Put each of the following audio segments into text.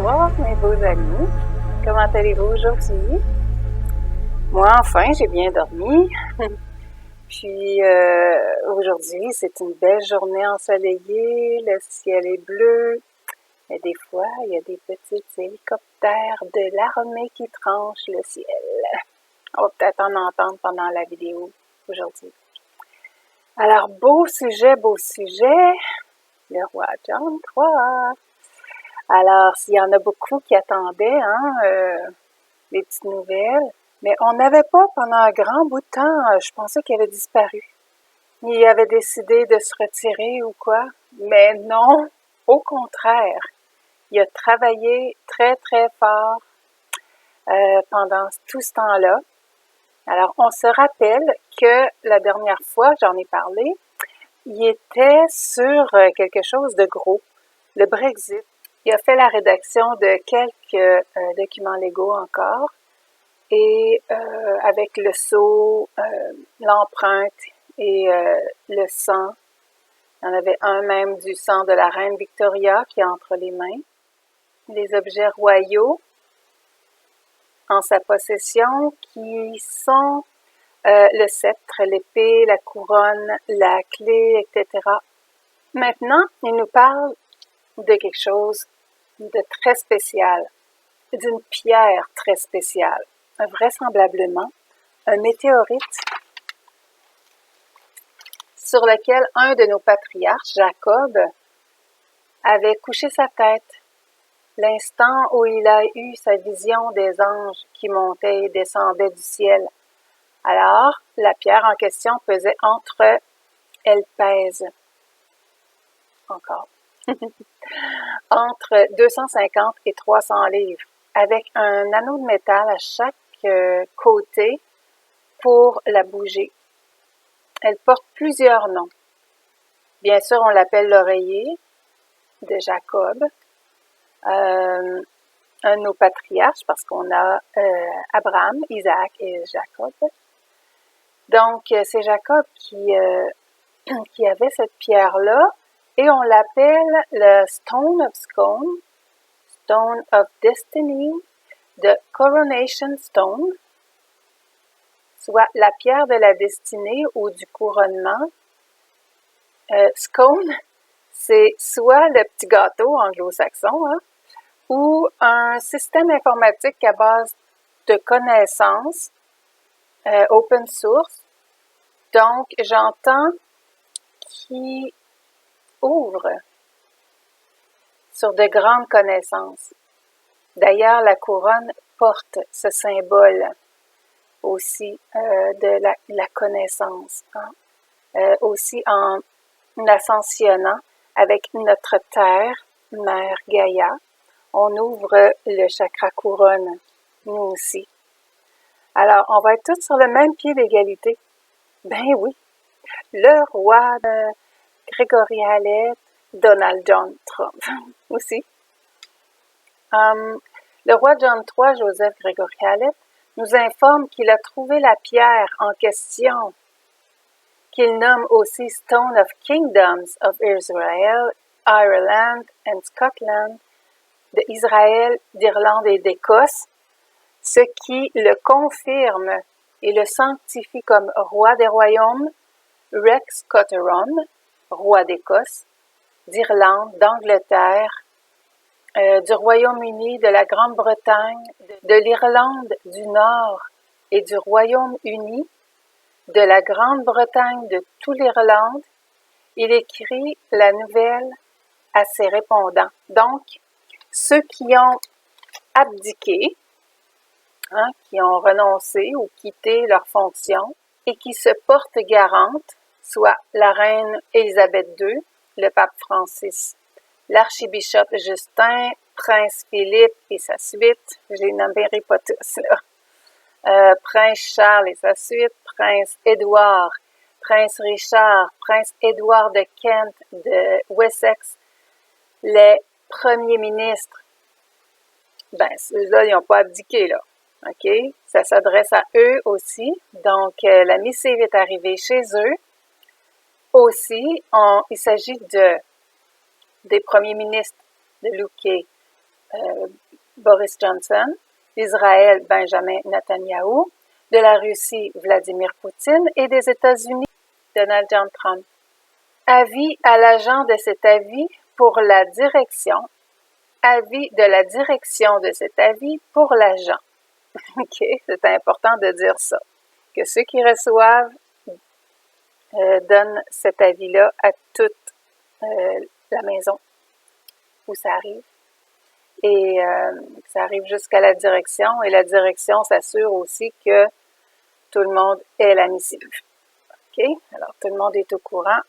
Bonsoir mes beaux amis, comment allez-vous aujourd'hui? Moi enfin j'ai bien dormi, puis aujourd'hui c'est une belle journée ensoleillée, le ciel est bleu, et des fois il y a des petits hélicoptères de l'armée qui tranchent le ciel. On va peut-être en entendre pendant la vidéo aujourd'hui. Alors beau sujet, le roi John III. Alors, s'il y en a beaucoup qui attendaient les petites nouvelles, mais on n'avait pas pendant un grand bout de temps, je pensais qu'il avait disparu. Il avait décidé de se retirer ou quoi, mais non, au contraire. Il a travaillé très, très fort pendant tout ce temps-là. Alors, on se rappelle que la dernière fois, j'en ai parlé, il était sur quelque chose de gros, le Brexit. Il a fait la rédaction de quelques documents légaux encore et avec le sceau, l'empreinte et le sang. Il y en avait un même du sang de la reine Victoria qui est entre les mains. Les objets royaux en sa possession qui sont le sceptre, l'épée, la couronne, la clé, etc. Maintenant, il nous parle de quelque chose de très spécial, d'une pierre très spéciale, vraisemblablement un météorite sur lequel un de nos patriarches, Jacob, avait couché sa tête l'instant où il a eu sa vision des anges qui montaient et descendaient du ciel. Alors, la pierre en question pesait elle pèse encore, entre 250 et 300 livres, avec un anneau de métal à chaque côté pour la bouger. Elle porte plusieurs noms. Bien sûr, on l'appelle l'oreiller de Jacob, un de nos patriarches, parce qu'on a Abraham, Isaac et Jacob. Donc, c'est Jacob qui avait cette pierre-là, et on l'appelle le Stone of Scone, Stone of Destiny, the Coronation Stone, soit la pierre de la destinée ou du couronnement. Scone, c'est soit le petit gâteau anglo-saxon, ou un système informatique à base de connaissances open source. Donc, j'entends qui ouvre sur de grandes connaissances. D'ailleurs, la couronne porte ce symbole aussi de la connaissance, aussi en ascensionnant avec notre terre, mère Gaïa, on ouvre le chakra couronne, nous aussi. Alors, on va être tous sur le même pied d'égalité. Ben oui, le roi Gregory Hallett, Donald John Trump aussi. Le roi John III, Joseph Gregory Hallett, nous informe qu'il a trouvé la pierre en question, qu'il nomme aussi Stone of Kingdoms of Israel, Ireland and Scotland, d'Israël, d'Irlande et d'Écosse, ce qui le confirme et le sanctifie comme roi des royaumes, Rex Cotteron, roi d'Écosse, d'Irlande, d'Angleterre, du Royaume-Uni, de la Grande-Bretagne, de l'Irlande du Nord et du Royaume-Uni, de la Grande-Bretagne, de toute l'Irlande. Il écrit la nouvelle à ses répondants. Donc, ceux qui ont abdiqué, qui ont renoncé ou quitté leur fonction et qui se portent garantes, soit la reine Élisabeth II, le pape Francis, l'archibishop Justin, prince Philippe et sa suite, je les nommerai pas tous là, prince Charles et sa suite, prince Édouard, prince Richard, prince Édouard de Kent, de Wessex, les premiers ministres, ben ceux-là, ils n'ont pas abdiqué, là. OK? Ça s'adresse à eux aussi. Donc, la missive est arrivée chez eux. Aussi, il s'agit des premiers ministres de l'UK, Boris Johnson, d'Israël, Benjamin Netanyahou, de la Russie, Vladimir Poutine et des États-Unis, Donald John Trump. Avis à l'agent de cet avis pour la direction. Avis de la direction de cet avis pour l'agent. OK, c'est important de dire ça. Que ceux qui reçoivent donnent cet avis-là à toute la maison où ça arrive. Et ça arrive jusqu'à la direction. Et la direction s'assure aussi que tout le monde ait la missive. OK, alors tout le monde est au courant.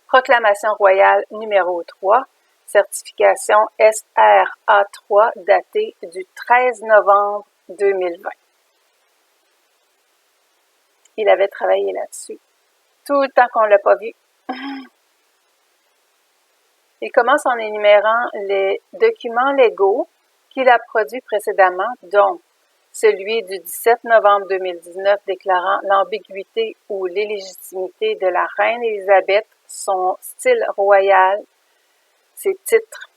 Proclamation royale numéro 3. Certification SRA3 datée du 13 novembre 2020. Il avait travaillé là-dessus. Tout le temps qu'on ne l'a pas vu. Il commence en énumérant les documents légaux qu'il a produits précédemment, dont celui du 17 novembre 2019 déclarant l'ambiguïté ou l'illégitimité de la reine Élisabeth, son style royal, ses titres.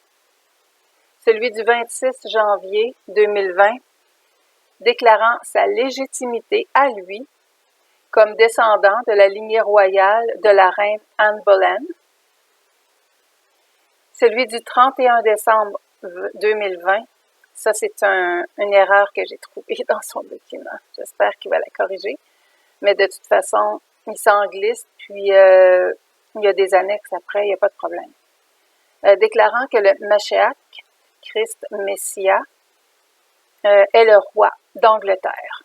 Celui du 26 janvier 2020 déclarant sa légitimité à lui comme descendant de la lignée royale de la reine Anne Boleyn. Celui du 31 décembre 2020, ça c'est une erreur que j'ai trouvée dans son document. J'espère qu'il va la corriger. Mais de toute façon, il s'en glisse, puis il y a des annexes après, il n'y a pas de problème. Déclarant que le Mashiach, Christ Messia, est le roi d'Angleterre.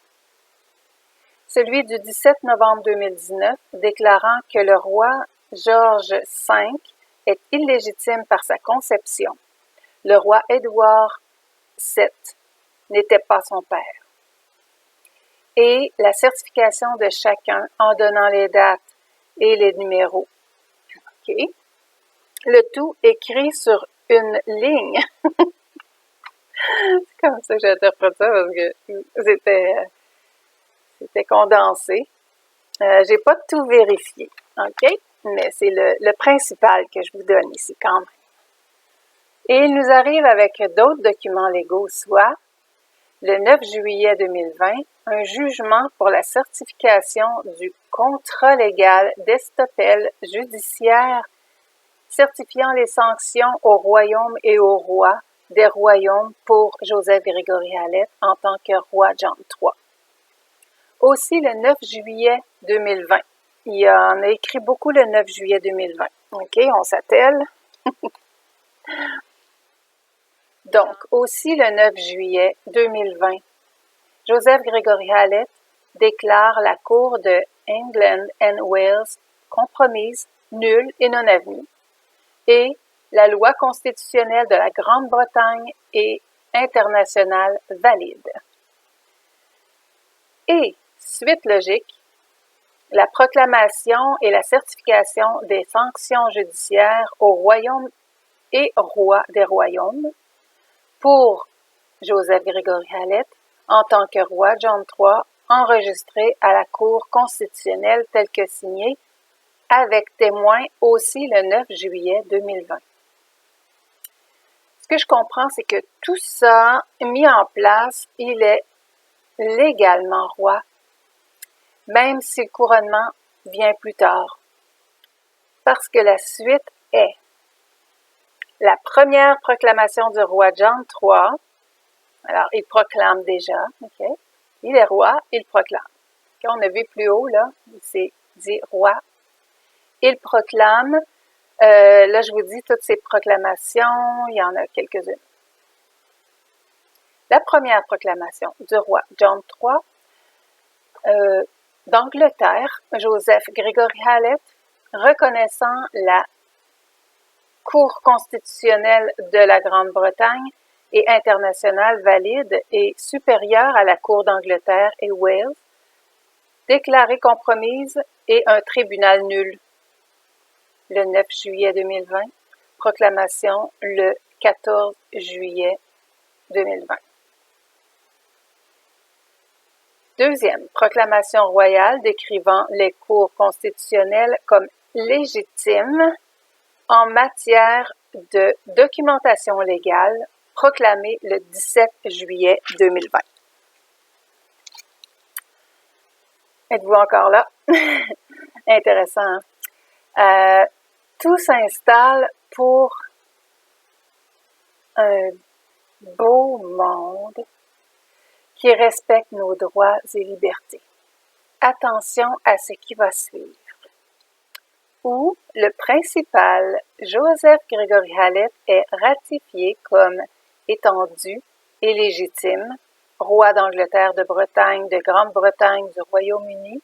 Celui du 17 novembre 2019, déclarant que le roi George V est illégitime par sa conception. Le roi Édouard VII n'était pas son père. Et la certification de chacun en donnant les dates et les numéros. OK. Le tout écrit sur une ligne. C'est comme ça que j'interprète ça parce que c'était condensé. J'ai pas tout vérifié, OK? Mais c'est le principal que je vous donne ici quand même. Et il nous arrive avec d'autres documents légaux, soit le 9 juillet 2020, un jugement pour la certification du contrat légal d'estopel judiciaire certifiant les sanctions au royaume et au roi des royaumes pour Joseph Grégory Hallett en tant que roi John III. Aussi le 9 juillet 2020. Il y en a écrit beaucoup le 9 juillet 2020. OK, on s'attelle. Donc, aussi le 9 juillet 2020, Joseph Grégory Hallett déclare la Cour de England and Wales compromise, nulle et non avenue, et la loi constitutionnelle de la Grande-Bretagne est internationale valide. Et, suite logique, la proclamation et la certification des sanctions judiciaires au royaume et roi des royaumes pour Joseph Grégory Hallett en tant que roi John III enregistré à la Cour constitutionnelle tel que signé avec témoin aussi le 9 juillet 2020. Ce que je comprends, c'est que tout ça mis en place, il est légalement roi, même si le couronnement vient plus tard. Parce que la suite est la première proclamation du roi John III. Alors, il proclame déjà, OK? Il est roi, il proclame. Quand on a vu plus haut, là, il s'est dit roi. Il proclame, là je vous dis toutes ces proclamations, il y en a quelques-unes. La première proclamation du roi John III d'Angleterre, Joseph Grégory Hallett, reconnaissant la Cour constitutionnelle de la Grande-Bretagne et internationale valide et supérieure à la Cour d'Angleterre et Wales, déclarée compromise et un tribunal nul. Le 9 juillet 2020, proclamation le 14 juillet 2020. Deuxième, proclamation royale décrivant les cours constitutionnelles comme légitimes en matière de documentation légale proclamé le 17 juillet 2020. Êtes-vous encore là? Intéressant, hein? Tout s'installe pour un beau monde qui respecte nos droits et libertés. Attention à ce qui va suivre. Où le principal Joseph Gregory Hallett est ratifié comme étant dû et légitime, roi d'Angleterre, de Bretagne, de Grande-Bretagne, du Royaume-Uni,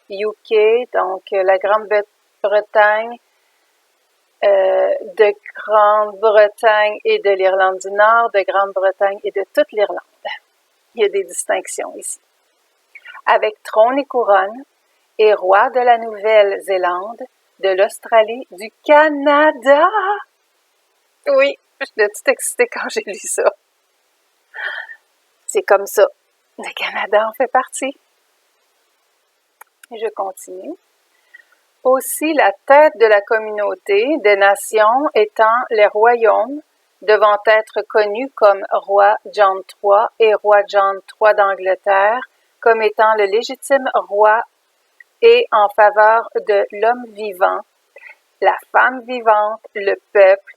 UK, donc la Grande-Bretagne, de Grande-Bretagne et de l'Irlande du Nord, de Grande-Bretagne et de toute l'Irlande. Il y a des distinctions ici. Avec trône et couronne, et roi de la Nouvelle-Zélande, de l'Australie, du Canada. Oui, j'étais toute excitée quand j'ai lu ça. C'est comme ça. Le Canada en fait partie. Je continue. Aussi, la tête de la communauté des nations étant les royaumes, devant être connus comme roi John III et roi John III d'Angleterre, comme étant le légitime roi et en faveur de l'homme vivant, la femme vivante, le peuple,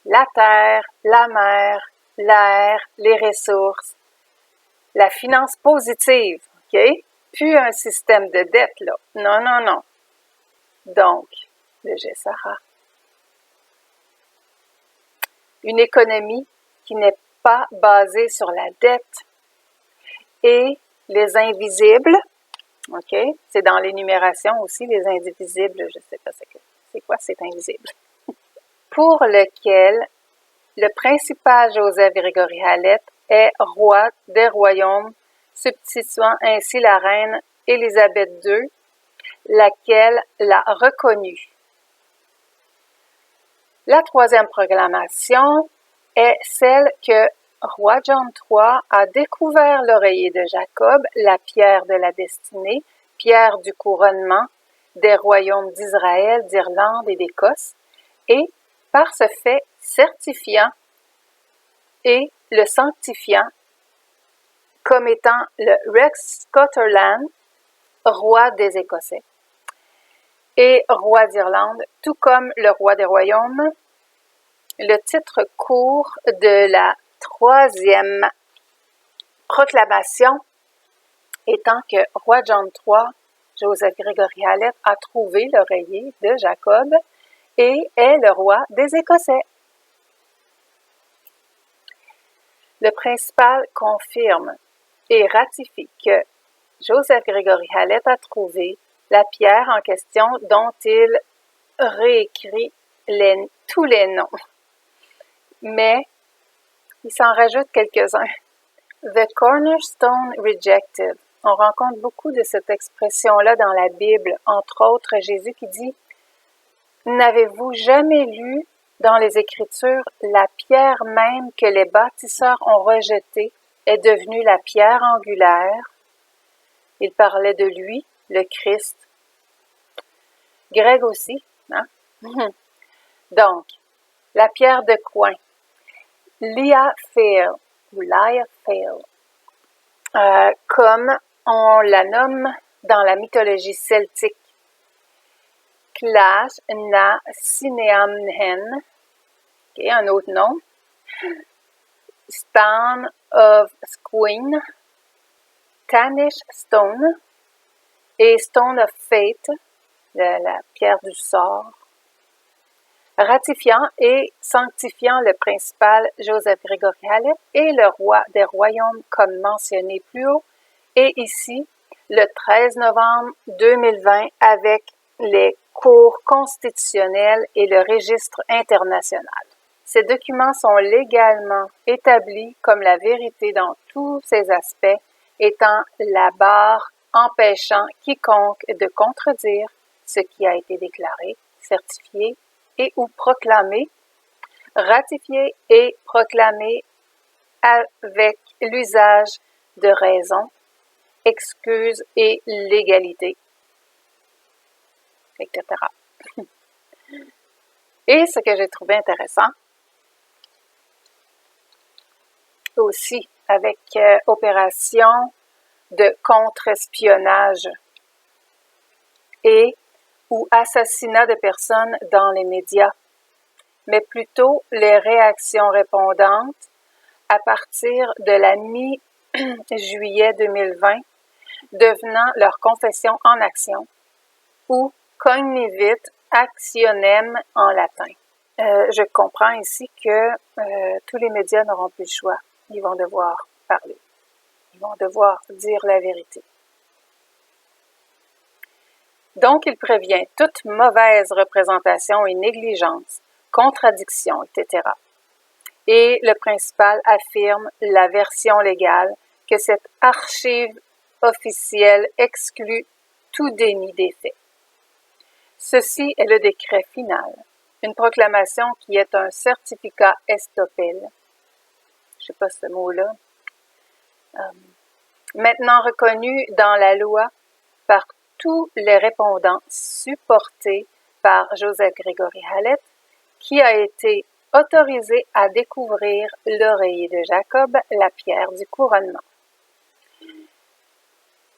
la terre, la mer, l'air, les ressources, la finance positive, OK? Plus un système de dette, là. Non, non, non. Donc, le GESARA. Une économie qui n'est pas basée sur la dette et les invisibles, OK? C'est dans l'énumération aussi, les indivisibles, je ne sais pas c'est quoi, c'est invisible. Pour lequel le principal Joseph Gregory Hallett est roi des royaumes, substituant ainsi la reine Élisabeth II, laquelle l'a reconnu. La troisième proclamation est celle que roi John III a découvert l'oreiller de Jacob, la pierre de la destinée, pierre du couronnement des royaumes d'Israël, d'Irlande et d'Écosse, et par ce fait certifiant et le sanctifiant comme étant le Rex Scotland, roi des Écossais, et roi d'Irlande, tout comme le roi des royaumes. Le titre court de la troisième proclamation étant que roi John III, Joseph Gregory Hallett, a trouvé l'oreiller de Jacob et est le roi des Écossais. Le principal confirme et ratifie que Joseph Gregory Hallett a trouvé la pierre en question dont il réécrit tous les noms. Mais il s'en rajoute quelques-uns. The cornerstone rejected. On rencontre beaucoup de cette expression-là dans la Bible, entre autres Jésus qui dit « N'avez-vous jamais lu dans les Écritures la pierre même que les bâtisseurs ont rejetée est devenue la pierre angulaire? » Il parlait de lui, le Christ. Greg aussi, hein? Donc, la pierre de coin. Lia Fail, ou Lia Fail, comme on la nomme dans la mythologie celtique. Clash na Sineamnen, okay, un autre nom. Stan of Squin, Tanish Stone et Stone of Fate, la pierre du sort, ratifiant et sanctifiant le principal Joseph Gregory Hallett et le roi des royaumes comme mentionné plus haut, et ici, le 13 novembre 2020, avec les cours constitutionnels et le registre international. Ces documents sont légalement établis comme la vérité dans tous ses aspects, étant la barre empêchant quiconque de contredire ce qui a été déclaré, certifié et ou proclamé, ratifié et proclamé avec l'usage de raison, excuse et légalité, etc. Et ce que j'ai trouvé intéressant aussi avec opération de contre-espionnage et ou assassinat de personnes dans les médias, mais plutôt les réactions répondantes à partir de la mi-juillet 2020, devenant leur confession en action, ou cognivit actionem en latin. Je comprends ici que tous les médias n'auront plus le choix. Ils vont devoir parler. Ils vont devoir dire la vérité. Donc, il prévient toute mauvaise représentation et négligence, contradiction, etc. Et le principal affirme la version légale que cette archive officielle exclut tout déni des faits. Ceci est le décret final, une proclamation qui est un certificat estoppel. Je ne sais pas ce mot-là. Maintenant reconnu dans la loi par tous les répondants supportés par Joseph Grégory Hallett, qui a été autorisé à découvrir l'oreiller de Jacob, la pierre du couronnement.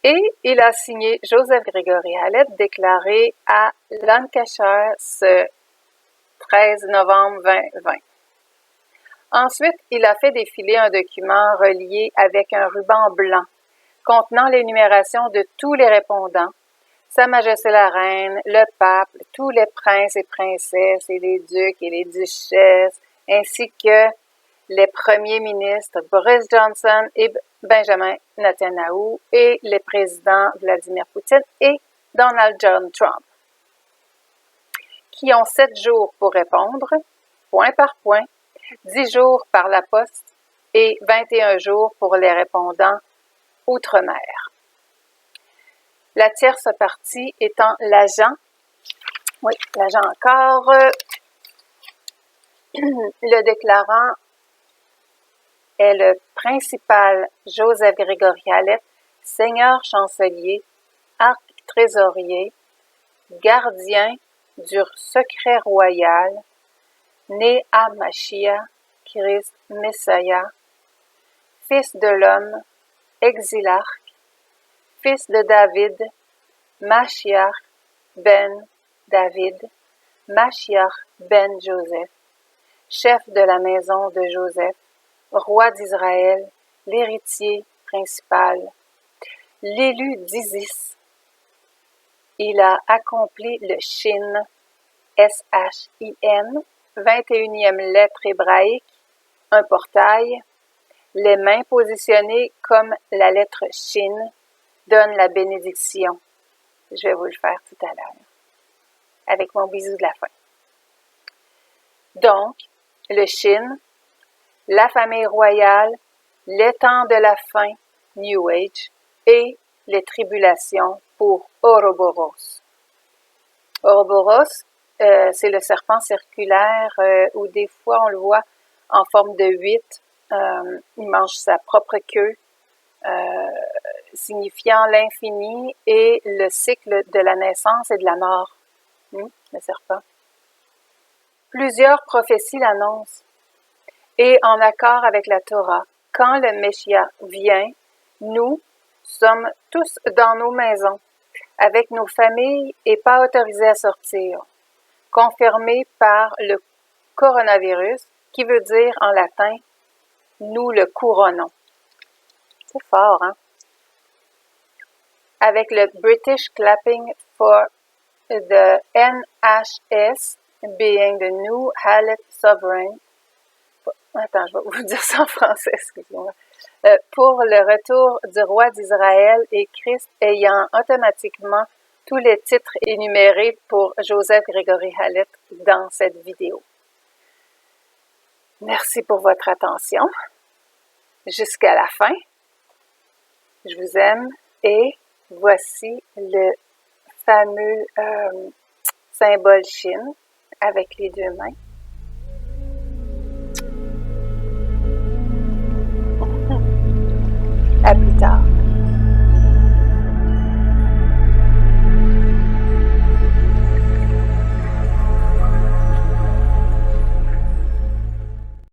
Et il a signé Joseph Grégory Hallett, déclaré à Lancashire ce 13 novembre 2020. Ensuite, il a fait défiler un document relié avec un ruban blanc contenant l'énumération de tous les répondants, Sa Majesté la Reine, le pape, tous les princes et princesses et les ducs et les duchesses, ainsi que les premiers ministres Boris Johnson et Benjamin Netanyahu et les présidents Vladimir Poutine et Donald John Trump, qui ont 7 jours pour répondre, point par point, 10 jours par la poste et 21 jours pour les répondants outre-mer. La tierce partie étant l'agent, oui, l'agent encore, le déclarant est le principal Joseph Grégory Hallett, seigneur chancelier, arc-trésorier, gardien du secret royal, né à Mashiach, Christ Messiah, fils de l'homme, exilarque, fils de David, Mashiach ben David, Mashiach ben Joseph, chef de la maison de Joseph, roi d'Israël, l'héritier principal, l'élu d'Isis. Il a accompli le Shin, S-H-I-N, 21e lettre hébraïque, un portail, les mains positionnées comme la lettre Shin, donne la bénédiction. Je vais vous le faire tout à l'heure, avec mon bisou de la fin. Donc, le Shin, la famille royale, les temps de la fin, New Age, et les tribulations pour Ouroboros. Ouroboros, c'est le serpent circulaire où des fois on le voit en forme de 8. Il mange sa propre queue, signifiant l'infini et le cycle de la naissance et de la mort. Le serpent. Plusieurs prophéties l'annoncent. Et en accord avec la Torah, quand le Meshiach vient, nous sommes tous dans nos maisons, avec nos familles et pas autorisés à sortir, confirmé par le coronavirus, qui veut dire en latin « nous le couronnons ». C'est fort, hein? Avec le British Clapping for the NHS being the new Hallett Sovereign. Attends, je vais vous dire ça en français, excusez-moi. Pour le retour du roi d'Israël et Christ ayant automatiquement tous les titres énumérés pour Joseph Grégory Hallett dans cette vidéo. Merci pour votre attention. Jusqu'à la fin. Je vous aime et voici le fameux symbole Shin avec les 2 mains.